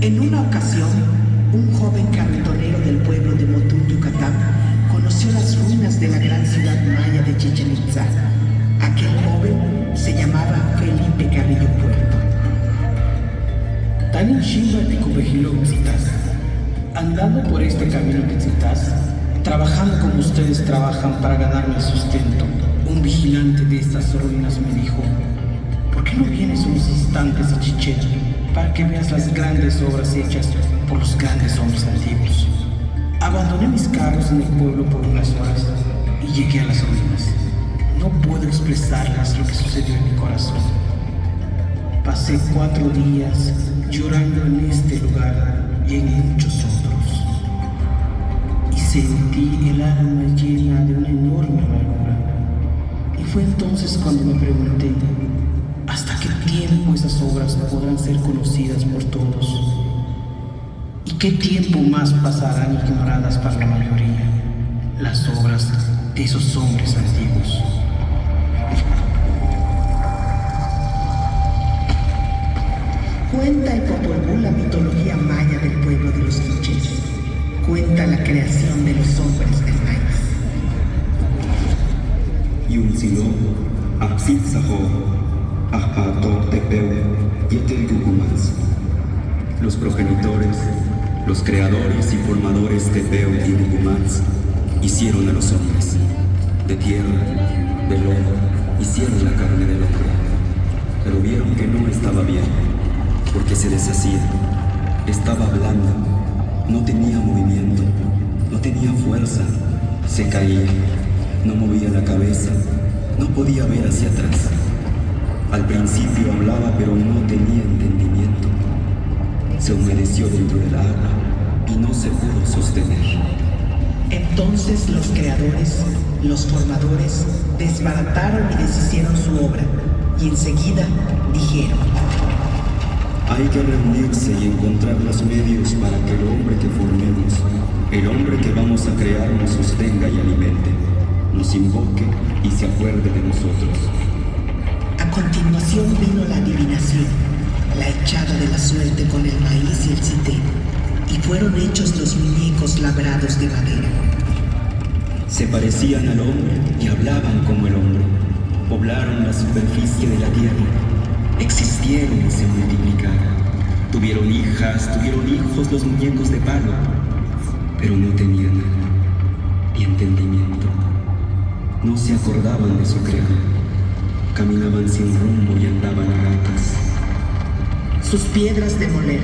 En una ocasión, un joven carretonero del pueblo de Motún, Yucatán, conoció las ruinas de la gran ciudad maya de Chichén Itzá. Aquel joven se llamaba Felipe Carrillo Puerto. Tanin Shimba Ticubejilo Xitas. Andando por este camino de Xitas, trabajando como ustedes trabajan para ganarme el sustento, un vigilante de estas ruinas me dijo: ¿por qué no vienes unos instantes a Chichén para que veas las grandes obras hechas por los grandes hombres antiguos? Abandoné mis carros en el pueblo por unas horas y llegué a las ruinas. No puedo expresarles lo que sucedió en mi corazón. Pasé 4 días llorando en este lugar y en muchos otros. Y sentí el alma llena de una enorme amargura. Y fue entonces cuando me pregunté: ¿hasta qué tiempo esas obras podrán ser conocidas por todos? ¿Y qué tiempo más pasarán ignoradas para la mayoría las obras de esos hombres antiguos? Cuenta el Popol Vuh la mitología maya del pueblo de los quichés. Cuenta la creación de los hombres del maíz. Yunzilo, Apsitzaho, Apato Tepeu, Yetel Yucumaz. Los progenitores, los creadores y formadores de Tepeu y Yucumaz hicieron a los hombres. De tierra, de lodo, hicieron la carne del hombre. Pero vieron que no estaba bien, porque se deshacía, estaba blanda, no tenía movimiento, no tenía fuerza, se caía, no movía la cabeza, no podía ver hacia atrás. Al principio hablaba, pero no tenía entendimiento. Se humedeció dentro del agua y no se pudo sostener. Entonces los creadores, los formadores, desbarataron y deshicieron su obra, y enseguida dijeron: hay que reunirse y encontrar los medios para que el hombre que formemos, el hombre que vamos a crear, nos sostenga y alimente, nos invoque y se acuerde de nosotros. A continuación vino la adivinación, la echada de la suerte con el maíz y el cité, y fueron hechos los muñecos labrados de madera. Se parecían al hombre y hablaban como el hombre. Poblaron la superficie de la tierra. Existieron y se multiplicaron. Tuvieron hijas, tuvieron hijos los muñecos de palo, pero no tenían alma ni entendimiento. No se acordaban de su creador. Caminaban sin rumbo y andaban a gatas. Sus piedras de moler,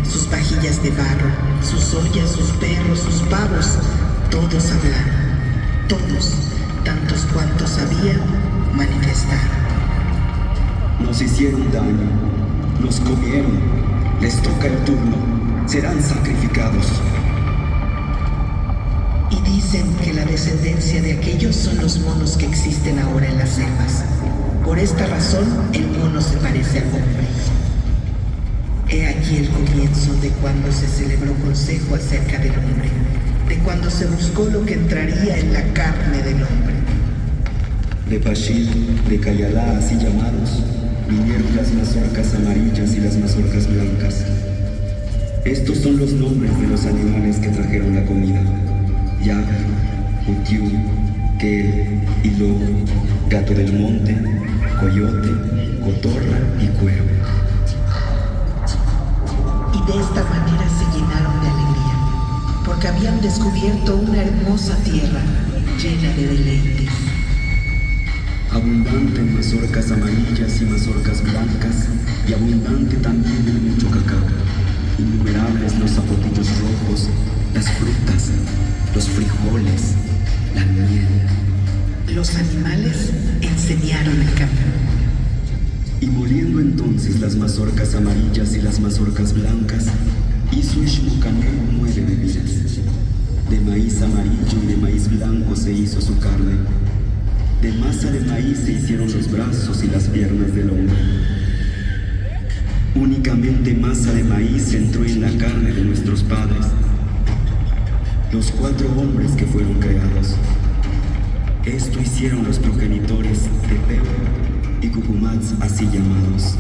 sus vajillas de barro, sus ollas, sus perros, sus pavos, todos hablaron. Todos, tantos cuantos había, manifestaron. Nos hicieron daño, nos comieron, les toca el turno, serán sacrificados. Y dicen que la descendencia de aquellos son los monos que existen ahora en las selvas. Por esta razón, el mono se parece al hombre. He aquí el comienzo de cuando se celebró consejo acerca del hombre, de cuando se buscó lo que entraría en la carne del hombre. De Pashil, de Cayalá, así llamados, vinieron las mazorcas amarillas y las mazorcas blancas. Estos son los nombres de los animales que trajeron la comida: yak, utiú, quel, hilo, gato del monte, coyote, cotorra y cuervo. Y de esta manera se llenaron de alegría, porque habían descubierto una hermosa tierra llena de deleites. Abundante en mazorcas amarillas y mazorcas blancas, y abundante también en mucho cacao. Innumerables los zapotillos rojos, las frutas, los frijoles, la miel. Los animales enseñaron el campo. Y moliendo entonces las mazorcas amarillas y las mazorcas blancas, hizo Ishmocané 9 bebidas. De maíz amarillo y de maíz blanco se hizo su carne. De masa de maíz se hicieron los brazos y las piernas del hombre. Únicamente masa de maíz entró en la carne de nuestros padres, los 4 hombres que fueron creados. Esto hicieron los progenitores de Tepeu y Cucumaz, así llamados.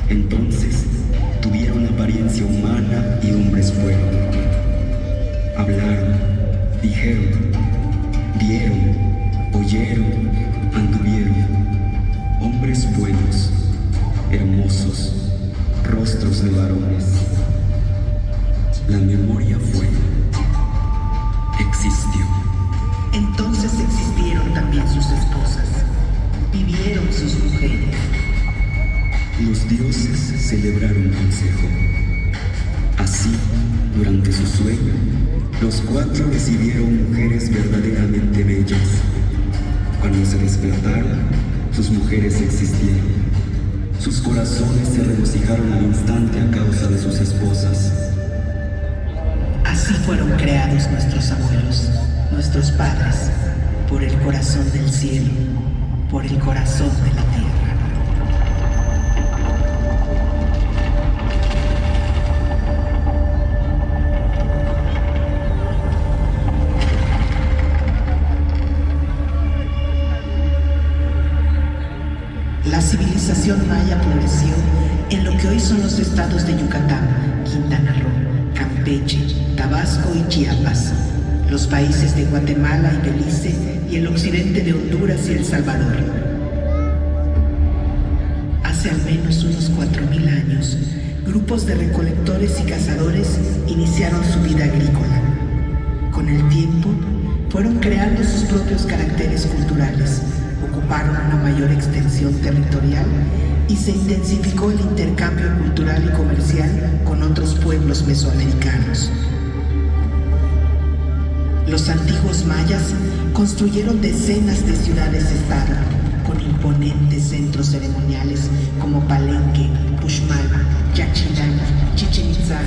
Entonces tuvieron apariencia humana y hombres fueron. Hablaron, dijeron, vieron, oyeron, anduvieron. Hombres buenos, hermosos, rostros de varones. La memoria fue, existió. Entonces existieron también sus esposas, vivieron sus mujeres. Los dioses celebraron consejo. Así, durante su sueño, los cuatro recibieron mujeres verdaderamente bellas. Cuando se despertaron, sus mujeres existieron. Sus corazones se regocijaron al instante a causa de sus esposas. Así fueron creados nuestros abuelos, nuestros padres, por el corazón del cielo, por el corazón de la tierra. La civilización maya floreció en lo que hoy son los estados de Yucatán, Quintana Roo, Campeche, Tabasco y Chiapas, los países de Guatemala y Belice y el occidente de Honduras y El Salvador. Hace al menos unos 4.000 años, grupos de recolectores y cazadores iniciaron su vida agrícola. Con el tiempo, fueron creando sus propios caracteres culturales, ocuparon una mayor extensión territorial y se intensificó el intercambio cultural y comercial con otros pueblos mesoamericanos. Los antiguos mayas construyeron decenas de ciudades-estado con imponentes centros ceremoniales como Palenque, Uxmal, Yaxchilán, Chichén Itzá,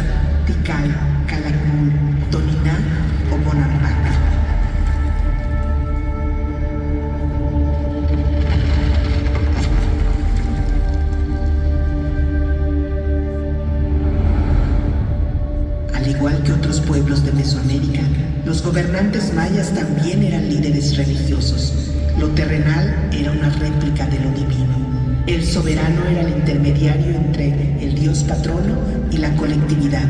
Tikal, Calakmul, Toniná o Bonampak. Al igual que otros pueblos de Mesoamérica, los gobernantes mayas también eran líderes religiosos. Lo terrenal era una réplica de lo divino. El soberano era el intermediario entre el dios patrono y la colectividad,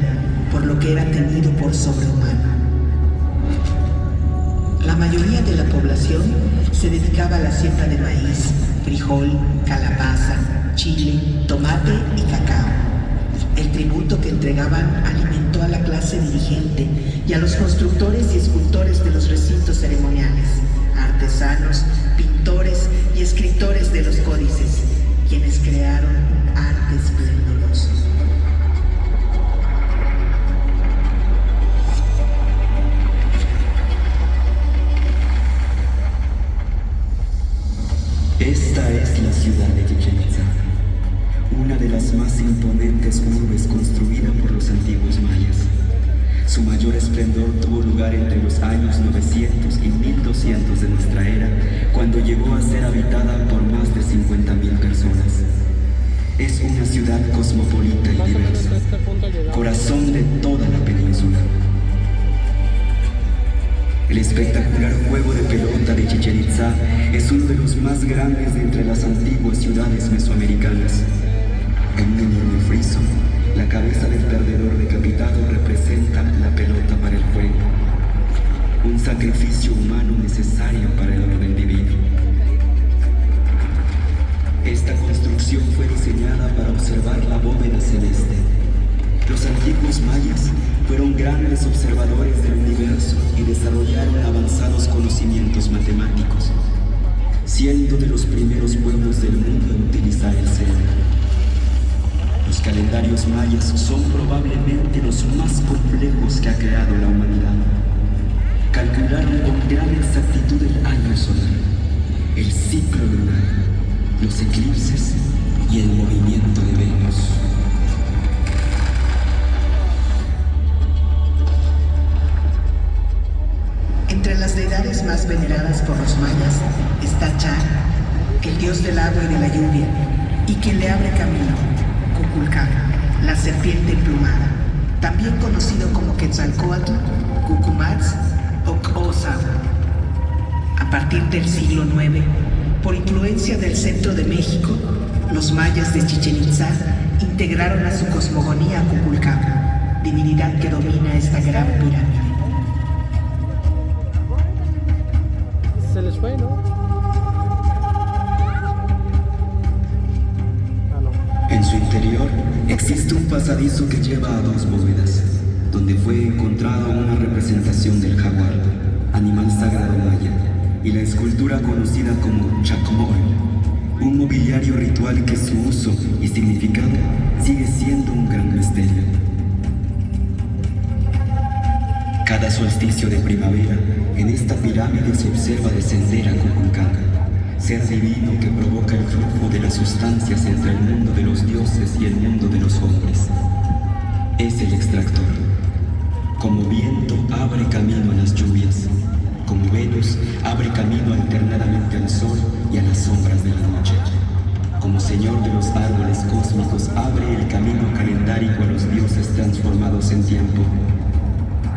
por lo que era tenido por sobrehumano. La mayoría de la población se dedicaba a la siembra de maíz, frijol, calabaza, chile, tomate y cacao. El tributo que entregaban alimentó a la clase dirigente y a los constructores y escultores de los recintos ceremoniales, artesanos, pintores y escritores de los códices, quienes crearon un arte esplendoroso. Esta es la ciudad de Chichén Itzá, una de las más imponentes urbes construida por los antiguos mayas. Su mayor esplendor tuvo lugar entre los años 900 y 1200 de nuestra era, cuando llegó a ser habitada por más de 50.000 personas. Es una ciudad cosmopolita y diversa, corazón de toda la península. El espectacular juego de pelota de Chichén Itzá es uno de los más grandes de entre las antiguas ciudades mesoamericanas. En un enorme friso, la cabeza del perdedor decapitado representa la pelota para el juego, un sacrificio humano necesario para el orden divino. Esta construcción fue diseñada para observar la bóveda celeste. Los antiguos mayas fueron grandes observadores del universo y desarrollaron avanzados conocimientos matemáticos, siendo de los primeros pueblos del mundo en utilizar el cielo. Los calendarios mayas son probablemente los más complejos que ha creado la humanidad. Calcularon con gran exactitud el año solar, el ciclo lunar, los eclipses y el movimiento de Venus. Entre las deidades más veneradas por los mayas está Char, el dios del agua y de la lluvia, y quien le abre camino, Kukulcán, la serpiente emplumada, también conocido como Quetzalcóatl, Cucumatz o Xhosa. A partir del siglo IX, por influencia del centro de México, los mayas de Chichén Itzá integraron a su cosmogonía a Kukulcán, divinidad que domina esta gran pirámide. Se les fue, ¿no? Ah, no. En su interior existe un pasadizo que lleva a 2 bóvedas, donde fue encontrada una representación del jaguar, animal sagrado maya, y la escultura conocida como Chacmol, un mobiliario ritual que su uso y significado sigue siendo un gran misterio. Cada solsticio de primavera, en esta pirámide se observa descender a Kukulcán, ser divino que provoca el flujo de las sustancias entre el mundo de los dioses y el mundo de los hombres. Es el extractor. Como viento abre camino a las lluvias, como Venus abre camino alternadamente al sol y a las sombras de la noche. Como señor de los árboles cósmicos abre el camino calendárico a los dioses transformados en tiempo.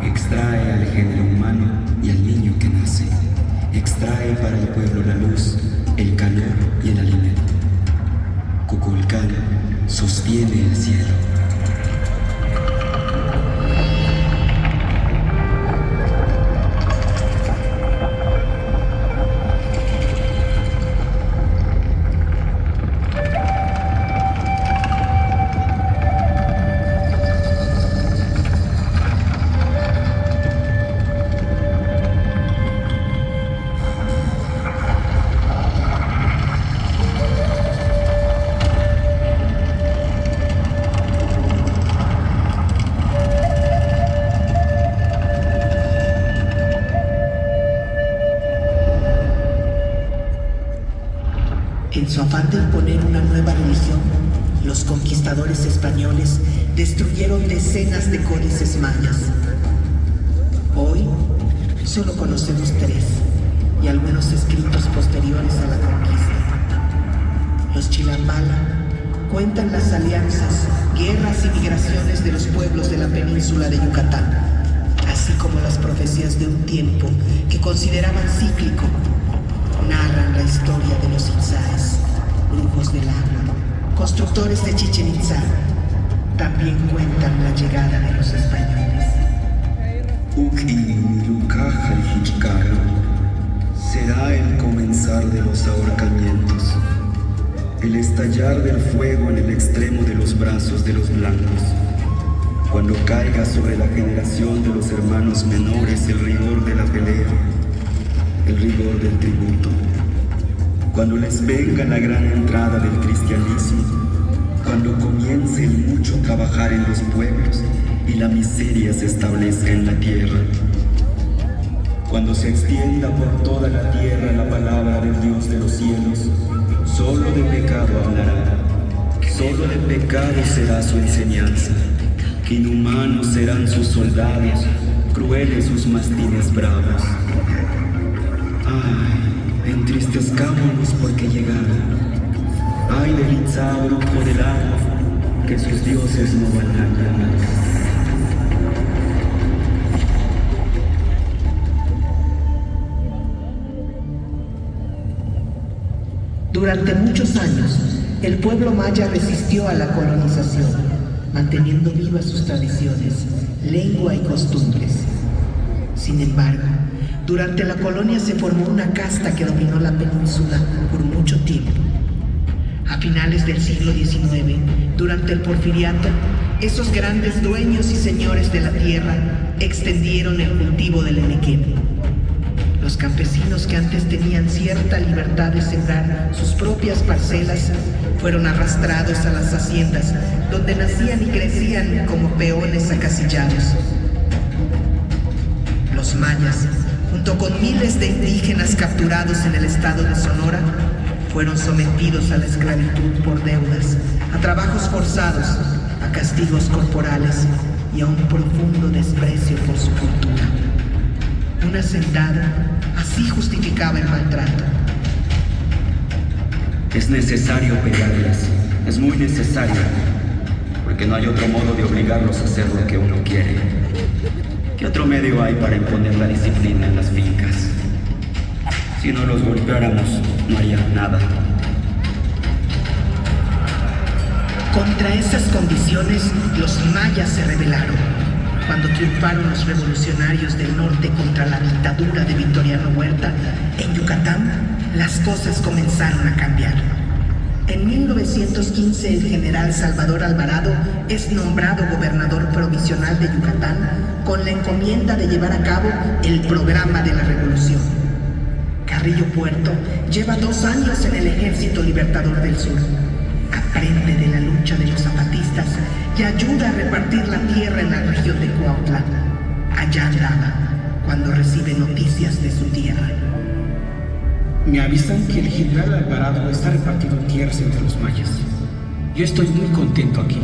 Extrae al género humano y al niño que nace. Extrae para el pueblo la luz, el calor y el alimento. Kukulcán sostiene el cielo. En su afán de imponer una nueva religión, los conquistadores españoles destruyeron decenas de códices mayas. Hoy solo conocemos 3 y algunos escritos posteriores a la conquista. Los Chilambala cuentan las alianzas, guerras y migraciones de los pueblos de la península de Yucatán, así como las profecías de un tiempo que consideraban cíclico. Narran la historia de los Itzáes, brujos del agua, constructores de Chichén Itzá. También cuentan la llegada de los españoles. Será el comenzar de los ahorcamientos, el estallar del fuego en el extremo de los brazos de los blancos, cuando caiga sobre la generación de los hermanos menores el rigor de la pelea, el rigor del tributo, cuando les venga la gran entrada del cristianismo, cuando comience el mucho trabajar en los pueblos y la miseria se establezca en la tierra, cuando se extienda por toda la tierra la palabra del Dios de los cielos, solo de pecado hablará, solo de pecado será su enseñanza, inhumanos serán sus soldados, crueles sus mastines bravos. Ay, entristezcámonos porque llegaron. Ay del Itzá, brujo del agua, que sus dioses no valdrán jamás. Durante muchos años, el pueblo maya resistió a la colonización, manteniendo vivas sus tradiciones, lengua y costumbres. Sin embargo, durante la colonia se formó una casta que dominó la península por mucho tiempo. A finales del siglo XIX, durante el Porfiriato, esos grandes dueños y señores de la tierra extendieron el cultivo del enequén. Los campesinos que antes tenían cierta libertad de sembrar sus propias parcelas fueron arrastrados a las haciendas, donde nacían y crecían como peones acasillados. Los mayas, junto con miles de indígenas capturados en el estado de Sonora, fueron sometidos a la esclavitud por deudas, a trabajos forzados, a castigos corporales y a un profundo desprecio por su cultura. Una sentada así justificaba el maltrato. Es necesario pegarles, es muy necesario, porque no hay otro modo de obligarlos a hacer lo que uno quiere. ¿Qué otro medio hay para imponer la disciplina en las fincas? Si no los golpeáramos, no harían nada. Contra esas condiciones, los mayas se rebelaron. Cuando triunfaron los revolucionarios del norte contra la dictadura de Victoriano Huerta, en Yucatán, las cosas comenzaron a cambiar. En 1915, el general Salvador Alvarado es nombrado gobernador provisional de Yucatán con la encomienda de llevar a cabo el programa de la revolución. Carrillo Puerto lleva 2 años en el Ejército Libertador del Sur. Aprende de la lucha de los zapatistas y ayuda a repartir la tierra en la región de Cuautla. Allá andaba cuando recibe noticias de su tierra. Me avisan que el general Alvarado está repartiendo tierras entre los mayas. Yo estoy muy contento aquí,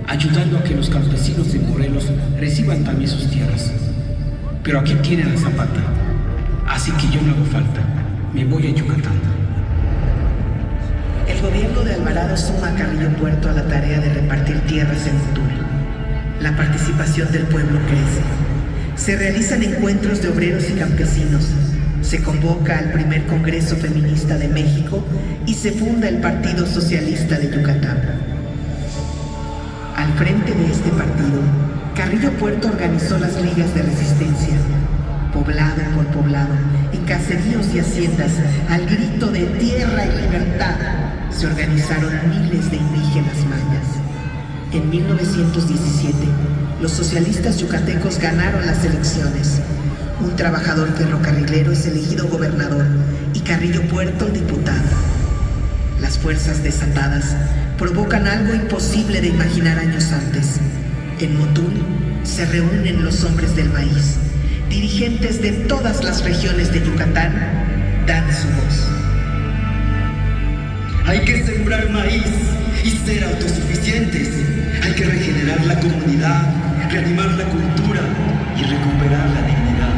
ayudando a que los campesinos de Morelos reciban también sus tierras. Pero aquí tienen a Zapata, así que yo no hago falta. Me voy a Yucatán. El gobierno de Alvarado suma a Carrillo Puerto a la tarea de repartir tierras en Motul. La participación del pueblo crece. Se realizan encuentros de obreros y campesinos. Se convoca al primer Congreso Feminista de México y se funda el Partido Socialista de Yucatán. Al frente de este partido, Carrillo Puerto organizó las ligas de resistencia. Poblado por poblado, en caseríos y haciendas, al grito de tierra y libertad, se organizaron miles de indígenas mayas. En 1917, los socialistas yucatecos ganaron las elecciones. Un trabajador ferrocarrilero es elegido gobernador y Carrillo Puerto diputado. Las fuerzas desatadas provocan algo imposible de imaginar años antes. En Motul se reúnen los hombres del maíz. Dirigentes de todas las regiones de Yucatán dan su voz. Hay que sembrar maíz y ser autosuficientes. Hay que regenerar la comunidad, reanimar la cultura y recuperar la dignidad.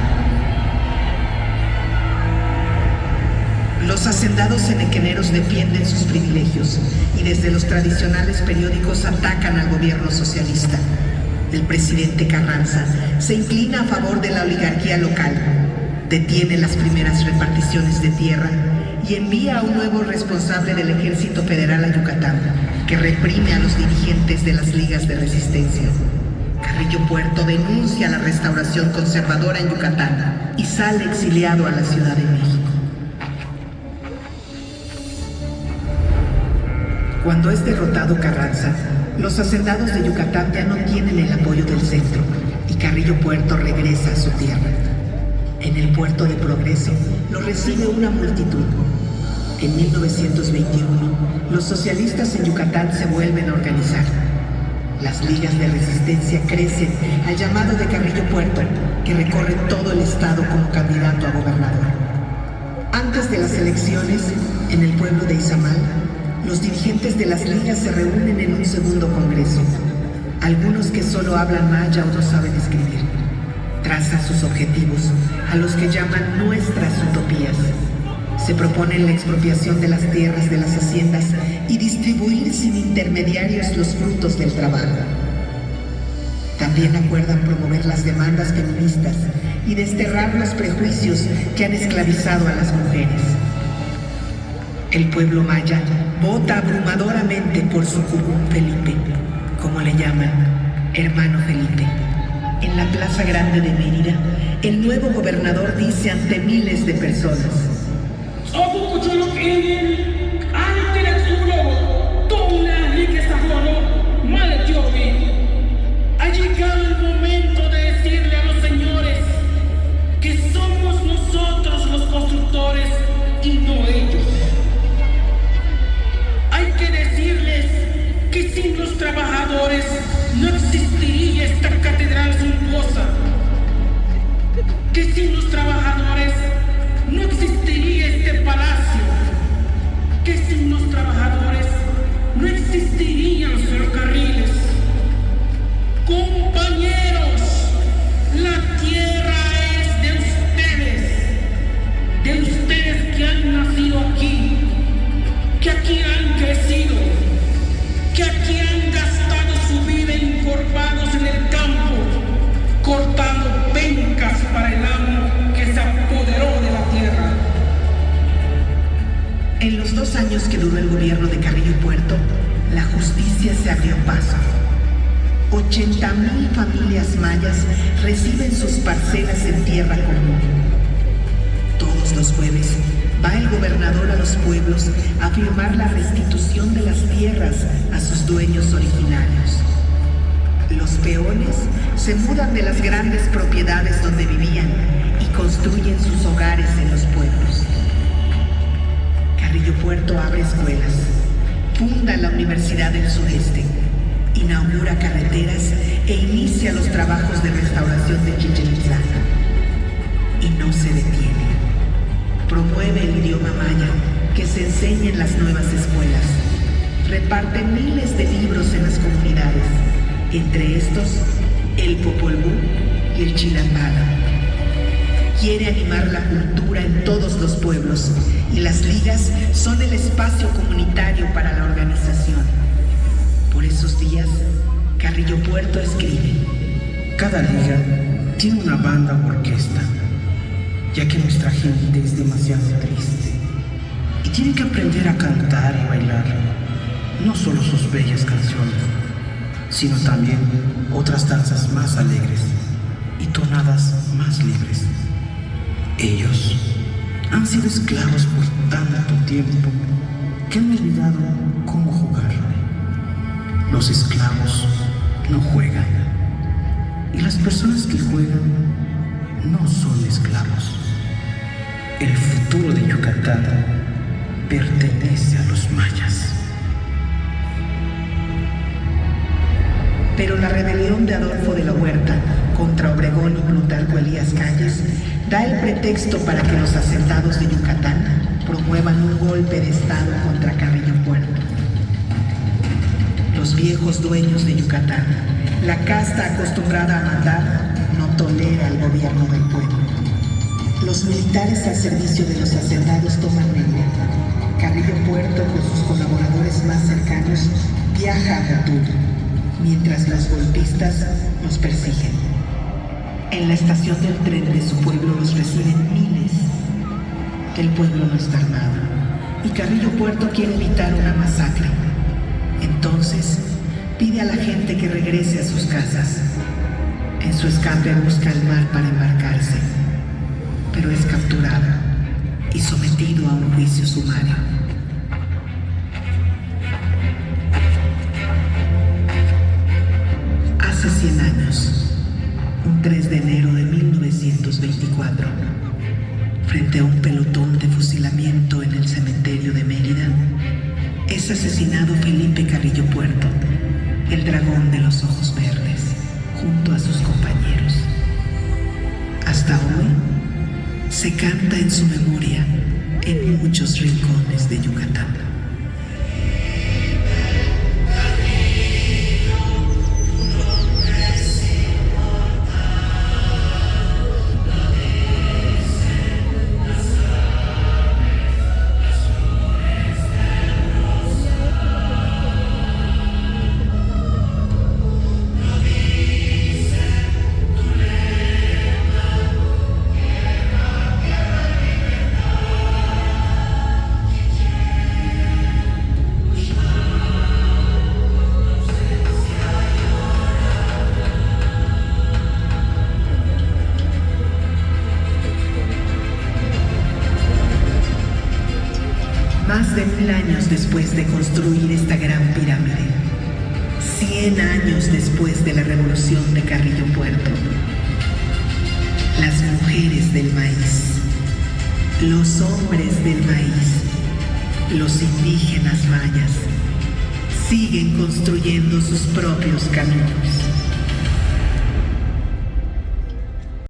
Los hacendados enequeneros defienden sus privilegios y desde los tradicionales periódicos atacan al gobierno socialista. El presidente Carranza se inclina a favor de la oligarquía local, detiene las primeras reparticiones de tierra y envía a un nuevo responsable del Ejército Federal a Yucatán, que reprime a los dirigentes de las ligas de resistencia. Carrillo Puerto denuncia la restauración conservadora en Yucatán y sale exiliado a la Ciudad de México. Cuando es derrotado Carranza, los hacendados de Yucatán ya no tienen el apoyo del centro y Carrillo Puerto regresa a su tierra. En el puerto de Progreso lo recibe una multitud. En 1921, los socialistas en Yucatán se vuelven a organizar. Las ligas de resistencia crecen al llamado de Carrillo Puerto, que recorre todo el estado como candidato a gobernador. Antes de las elecciones, en el pueblo de Izamal, los dirigentes de las ligas se reúnen en un segundo congreso. Algunos que solo hablan maya o no saben escribir. Trazan sus objetivos, a los que llaman nuestras utopías. Se proponen la expropiación de las tierras de las haciendas y distribuir sin intermediarios los frutos del trabajo. También acuerdan promover las demandas feministas y desterrar los prejuicios que han esclavizado a las mujeres. El pueblo maya vota abrumadoramente por su curún Felipe, como le llaman, hermano Felipe. En la Plaza Grande de Mérida, el nuevo gobernador dice ante miles de personas: ha llegado el momento de decirle a los señores que somos nosotros los constructores y no ellos. Hay que decirles que sin los trabajadores no existiría esta catedral suntuosa, que sin los trabajadores no existiría este palacio, que sin los trabajadores no existirían los ferrocarriles. Compañeros, la tierra es de ustedes que han nacido aquí, que aquí han crecido, que aquí han gastado su vida encorvados en el campo, cortando pencas para el amo que se apoderó de la tierra. En los 2 años que duró el gobierno de Carrillo Puerto, la justicia se abrió paso. 80,000 familias mayas reciben sus parcelas en tierra común. Todos los jueves va el gobernador a los pueblos a firmar la restitución de las tierras a sus dueños originarios. Los peones se mudan de las grandes propiedades donde vivían y construyen sus hogares en los pueblos. Carrillo Puerto abre escuelas, funda la Universidad del Sureste, inaugura carreteras e inicia los trabajos de restauración de Chichén Itzá. Y no se detiene. Promueve el idioma maya, que se enseña en las nuevas escuelas. Reparte miles de libros en las comunidades, entre estos el Popol Vuh y el Chilambala. Quiere animar la cultura en todos los pueblos y las ligas son el espacio comunitario para la organización. Por esos días, Carrillo Puerto escribe: Cada liga tiene una banda o orquesta, ya que nuestra gente es demasiado triste y tiene que aprender a cantar y bailar no solo sus bellas canciones, sino también otras danzas más alegres y tonadas más libres. Ellos han sido esclavos por tanto tiempo que han olvidado cómo jugar. Los esclavos no juegan y las personas que juegan no son esclavos. El futuro de Yucatán pertenece a los mayas. Pero la rebelión de Adolfo de la Huerta contra Obregón y Plutarco Elías Calles da el pretexto para que los hacendados de Yucatán promuevan un golpe de estado contra Carrillo Puerto. Los viejos dueños de Yucatán, la casta acostumbrada a mandar, no tolera el gobierno del pueblo. Los militares al servicio de los hacendados toman Mérida. Carrillo Puerto, con sus colaboradores más cercanos, viaja a Gatún, mientras los golpistas los persiguen. En la estación del tren de su pueblo los reciben miles. El pueblo no está armado y Carrillo Puerto quiere evitar una masacre. Entonces pide a la gente que regrese a sus casas. En su escape busca el mar para embarcarse, pero es capturado y sometido a un juicio sumario. Hace 100 años, un 3 de enero de 1924, frente a un pelotón de fusilamiento en el cementerio de Mérida, es asesinado Felipe Carrillo Puerto, el dragón de los ojos verdes, junto a sus compañeros. Hasta hoy, se canta en su memoria en muchos rincones de Yucatán. Más de 1000 años después de construir esta gran pirámide, 100 años después de la revolución de Carrillo Puerto, las mujeres del maíz, los hombres del maíz, los indígenas mayas, siguen construyendo sus propios caminos.